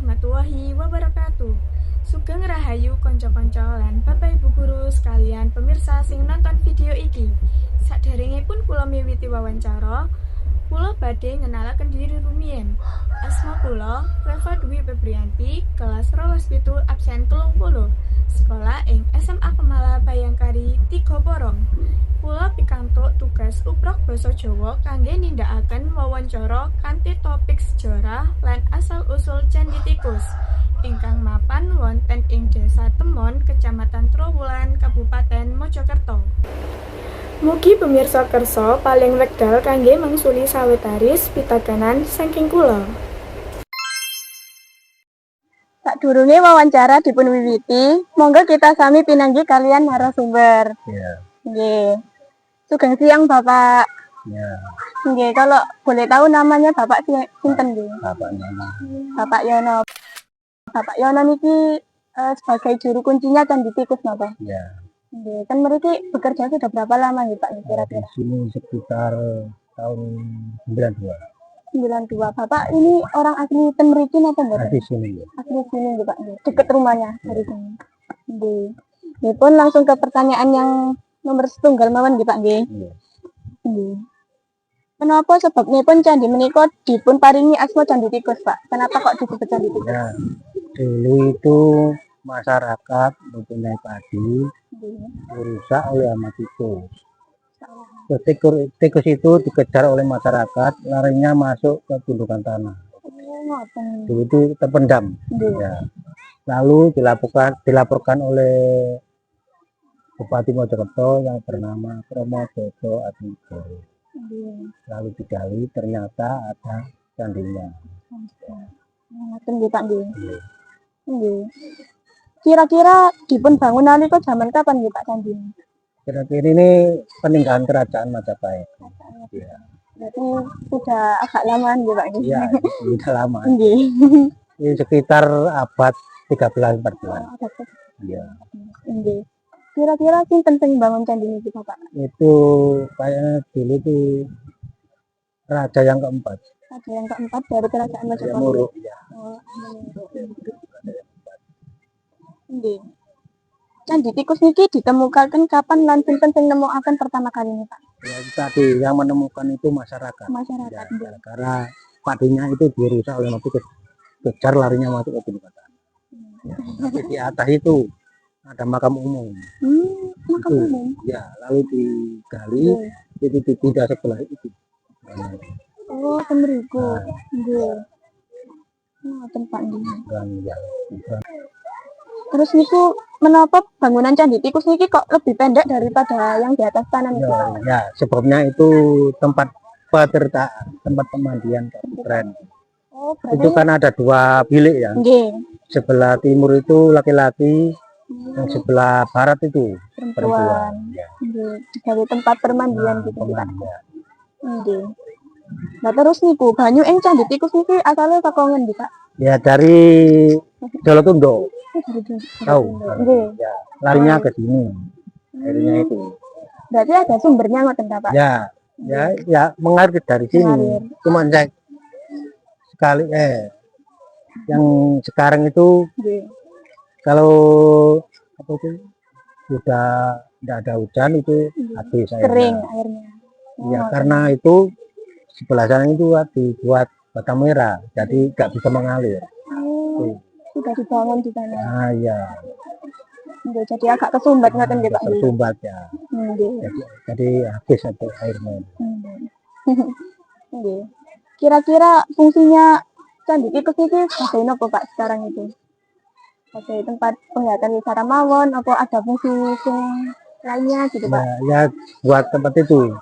warahmatullahi wabarakatuh. Sugeng Rahayu konco-konco lan Bapak Ibu guru sekalian pemirsa sing nonton video iki. Saderengipun kula miwiti wawancara, kula badhe ngenalaken diri rumiyin. Asma kula Reva Dwi Febrianti, kelas 12 absen 30. Sekolah ing SMA Kemala Bayangkari 3 Porong. Kula pikantuk tugas uprok basa Jawa kangge nindakaken wawancara kanthi topik sejarah lan asal-usul Candhi Tikus ingkang mapan wonten ing Desa Temon, Kecamatan Trowulan, Kabupaten Mojokerto. Mugi pemirsa kersa paling wekdal kangge mangsuli sawetaris pitakanan saking kula. Sadurunge wawancara dipun wiwiti, monggo kita sami pinanggi kalian narasumber. Nggih. Sugeng siang Bapak. Ya. Nggih, kalau boleh tahu namanya Bapak sinten nggih? Bapak Yono. Bapak Yono. Bapak Yono niki sebagai juru kuncinya Candhi Tikus napa? Ya. Nggih, kan mriki bekerja sudah berapa lama nih Pak Di kira-kira? sini sekitar tahun 92. 92. Bapak ini orang asli ten mriki napa mboten? Di sini ya. Asli sini nggih Pak, nggih. Dekat rumahnya dari sini. Nggih. Nggih pun langsung ke pertanyaan yang nomor setunggal mawon nggih Pak nggih. Iya. Nggih. Kenapa sebabipun candhi menika dipun paringi asma Candhi Tikus, Pak? Kenapa kok disebut Candhi Tikus? Ya. Dulu itu masyarakat mempunyai padi dirusak oleh hama tikus. Terus tikus itu dikejar oleh masyarakat, larinya masuk ke gundukan tanah. Dulu itu terpendam. Ya. Lalu dilaporkan oleh Bupati Mojokerto yang bernama Kromo Jojo Admijo. Lalu digali ternyata ada candinya. Nggih Pak nggih. Nggih. Kira-kira dipun bangun nalika zaman kapan nggih Pak candhi? Kira-kira ini peninggalan kerajaan Majapahit. Ya. Berarti sudah agak lama nggih Pak nggih. Iya, sudah lama. Nggih. Ini sekitar abad 13-14. Iya. Nggih. Kira-kira sinten sing bangun candhi niki Bapak? Itu kayaknya dulu itu raja yang keempat. Raja yang keempat dari kerajaan Majapahit. Muruk, ya. Oh, nggih. Candhi Tikus niki ditemukaken kapan lan sinten sing nemokaken pertama kali nih Pak? Ya, itu tadi yang menemukan itu masyarakat. Masyarakat. Ya, karena padinya itu dirusak oleh tikus, kejar larinya masuk ke gundukan tanah. Ya, tapi di atas itu ada makam umum. Makam Itu, umum. ya, lalu digali, itu tidak sebelah itu. Oh, temeriku. Nggih. Tempat nggih. Ya, Terus niku menapa bangunan Candhi Tikus niki kok lebih pendek daripada yang di atas sana niki? ya, sebabnya itu tempat tempat pemandian keren. Oh, Itu kan ada 2 bilik ya. nggih. Sebelah timur itu laki-laki, yang sebelah barat itu perempuan. Ya. Nggih, dari tempat permandian gitu Pak. Pemandian. Nggih. Nah terus niku banyu ing Candhi Tikus niki asale saka ngendi Pak? Ya dari Jolotundo. Tahu? Nggih. Ya, larinya ke sini. Akhirnya itu. Berarti ada sumbernya ngoten ta Pak? Ya, mengalir dari sini. Mengalir. Cuma saya sekali yang sekarang itu Nggih. kalau apa itu sudah tidak ada hujan itu habis airnya. Kering airnya. Ya, karena itu sebelah sana itu dibuat bata merah, jadi nggak bisa mengalir. Oh, sudah dibangun di sana. Nah, ya. Nggih, jadi agak kesumbat ngoten nggih Pak. Tersumbat ya. Nggih. Jadi habis itu airnya. Nggih. Kira-kira fungsinya Candhi Tikus ini sebagai apa Pak sekarang itu? Sebagai tempat penglihatan wisata mawon, apa ada fungsi lainnya gitu Pak? Ya, buat tempat itu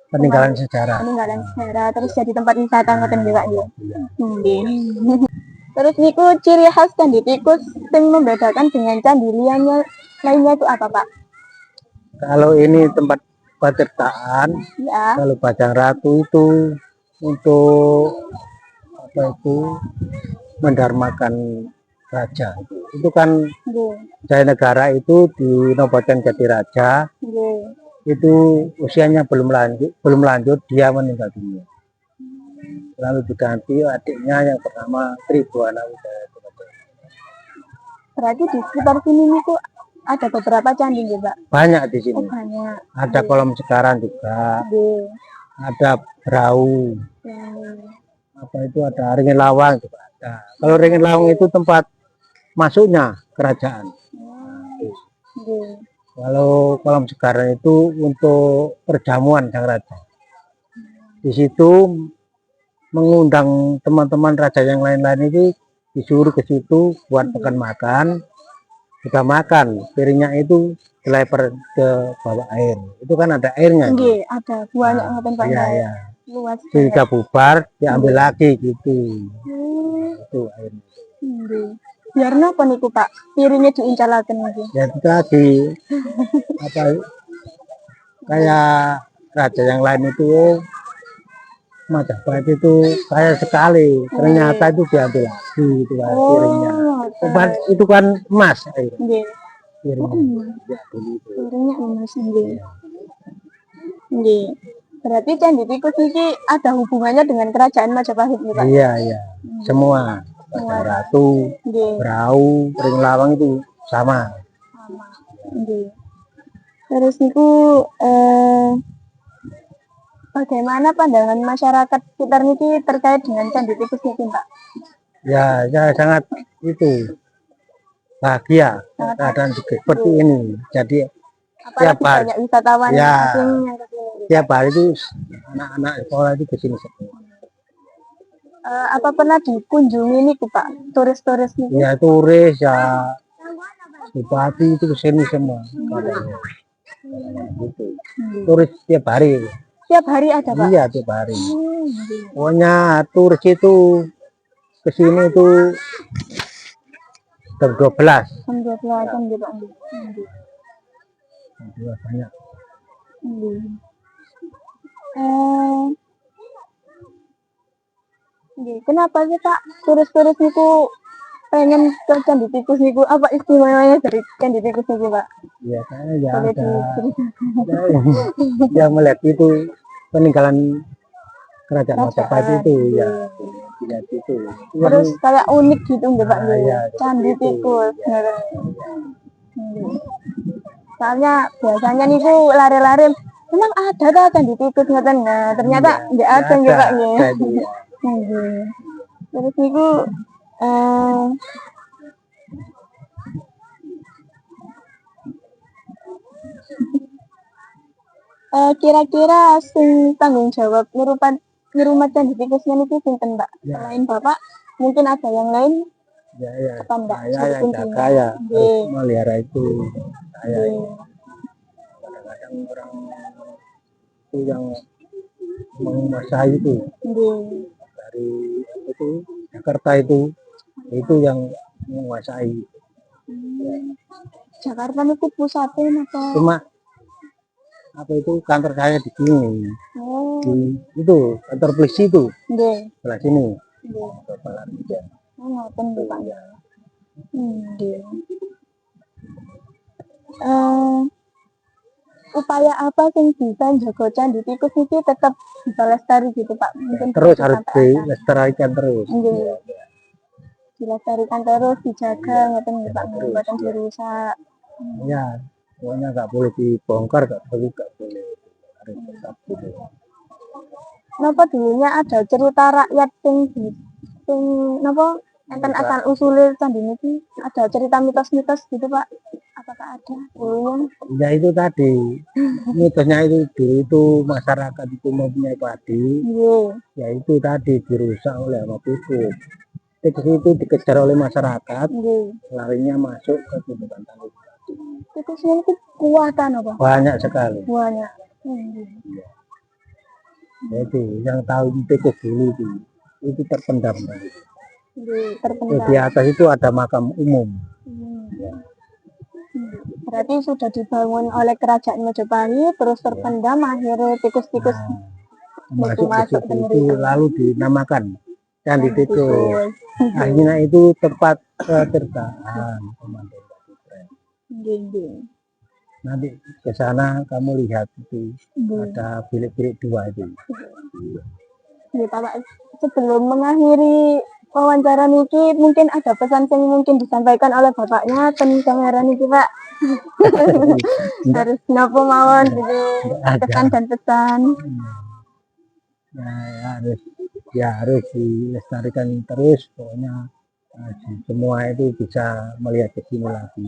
peninggalan sejarah. Peninggalan sejarah, terus jadi tempat wisata ngoten nggih Pak nggih. Nggih. Terus niku ciri khas Candhi Tikus yang membedakan dengan candhi lainnya itu apa Pak? Kalau ini tempat petirtaan, Ya. kalau Bajang Ratu itu untuk apa itu mendarmakan raja. Itu kan Nggih. Jaya Negara itu dinobatkan jadi raja. Nggih. Itu usianya belum lanjut dia meninggal dunia. lalu diganti adiknya yang bernama Tribuana Wijaya. Berarti di sekitar sini nih kok ada beberapa candi ya, Pak? Banyak di Oh, sini. banyak. Ada kolam Segaran juga, Nggih. ada Brau, Hmm. apa itu ada Ringin Lawang juga ada. Kalau Ringin Lawang itu tempat masuknya kerajaan. Nggih. Kalau kolam Segaran itu untuk perjamuan sang raja. Di situ mengundang teman-teman raja yang lain-lain itu disuruh ke situ buat makan makan. Sudah makan, piringnya itu dileper ke bawah air. Itu kan ada airnya. Nggih, ada banyak Nah, ngoten Pak. iya, iya. Luas. Ketika bubar diambil lagi gitu. Hmm. Itu airnya. Nggih. Biar napa niku Pak? Piringnya diuncalaken nggih. Ya itu tadi apa kayak raja yang lain itu Majapahit itu kaya sekali. Ternyata itu diambil lagi itu kan piringnya. Tempat itu kan emas air. Nggih. Piringnya. Ya, begitu. Piringnya emas nggih. Nggih. Berarti Candi Tikus ini ada hubungannya dengan kerajaan Majapahit nih Pak? Iya, iya. Semua. Raja Ratu, Nggih. Brau, Ring Lawang itu sama. Sama. Nggih. Terus niku bagaimana pandangan masyarakat sekitar niki terkait dengan Candi Tikus niki, Pak? Ya, saya sangat itu bahagia keadaan seperti ini. Jadi tiap hari Banyak wisatawan ya, asing yang kesini. tiap hari itu anak-anak sekolah itu kesini semua. Apa pernah dikunjungi niku Pak? Turis-turis niku? Ya turis ya bupati itu kesini semua. Gitu. Turis tiap hari. Tiap hari ada Pak? Iya tiap hari. Pokoknya turis itu kesini itu jam 12. Jam 12 kan gitu Pak. Banyak. Kenapa sih Pak turis-turis niku pengen ke Candi Tikus niku? Apa istimewanya dari Candi Tikus niku Pak? Ya saya ya Boleh ada diceritakan. yang melihat itu peninggalan kerajaan Majapahit itu ya lihat itu. Terus kayak unik gitu nggak Pak? Iya, Candi seperti itu. Tikus. Ya. Soalnya biasanya niku lari-lari memang ada ta Candi Tikus ngoten. Nah, ternyata nggak ada nggih Pak nggih. Ada, iya. Nggih. Terus niku kira-kira sing tanggung jawab ngerumat Candi Tikusnya niku sinten Mbak? Ya. Selain Bapak, mungkin ada yang lain? Ya, ya. Apa enggak? Saya yang Kunjungan. jaga ya Nggih. harus melihara itu. Saya Nggih. kadang-kadang orang itu yang menguasai itu Nggih. dari apa itu Jakarta itu yang menguasai. Jakarta niku pusatnya apa? Cuma apa itu kantor saya di sini Oh, di itu kantor polisi itu nggih. sebelah sini. Nggih. Kantor Palangkaraya. Oh, ngoten nggih Pak. Nggih. Upaya apa sing bisa njaga Candi Tikus iki tetap bisa lestari gitu Pak? Mungkin Terus bisa harus sampai akan. dilestarikan terus. Nggih. Dilestarikan terus, dijaga ngoten nggih Pak, Terus, mboten ya. dirusak. Ya, pokoknya nggak boleh dibongkar, nggak boleh harus tetap gitu. Napa dulunya ada cerita rakyat sing napa enten asal usulnya candi niki ada cerita mitos-mitos gitu Pak? Apakah ada dulunya? Ya itu tadi mitosnya itu dulu itu masyarakat itu mempunyai padi, Nggih. ya itu tadi dirusak oleh hama tikus. Tikus itu dikejar oleh masyarakat, Nggih. larinya masuk ke tumbukan tani. Tikusnya itu kuatan apa? Banyak sekali. Banyak. Jadi yang tahu tikus dulu itu terpendam. Nggih, Terus terpendam. di atas itu ada makam umum. Berarti sudah dibangun oleh kerajaan Majapahit, terus terpendam, akhirnya tikus-tikus Masuk ke masuk situ ke itu lalu dinamakan Candi Tikus. tikus. Akhirnya itu tempat kecerdasan pemandangan. Nggih, nggih. Nanti ke sana kamu lihat itu Nggih. ada bilik-bilik dua itu. Nggih, Pak. sebelum mengakhiri wawancara niki mungkin ada pesan yang mungkin disampaikan oleh bapaknya tentang kamera niki Pak. Harus nopo mawon gitu kesan dan pesan. Harus dilestarikan terus, pokoknya semua itu bisa melihat ke sini lagi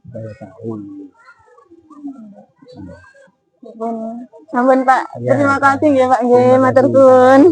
supaya tahu. Sampun Pak, Ya, terima kasih ya Pak, terima matur kasih. suwun.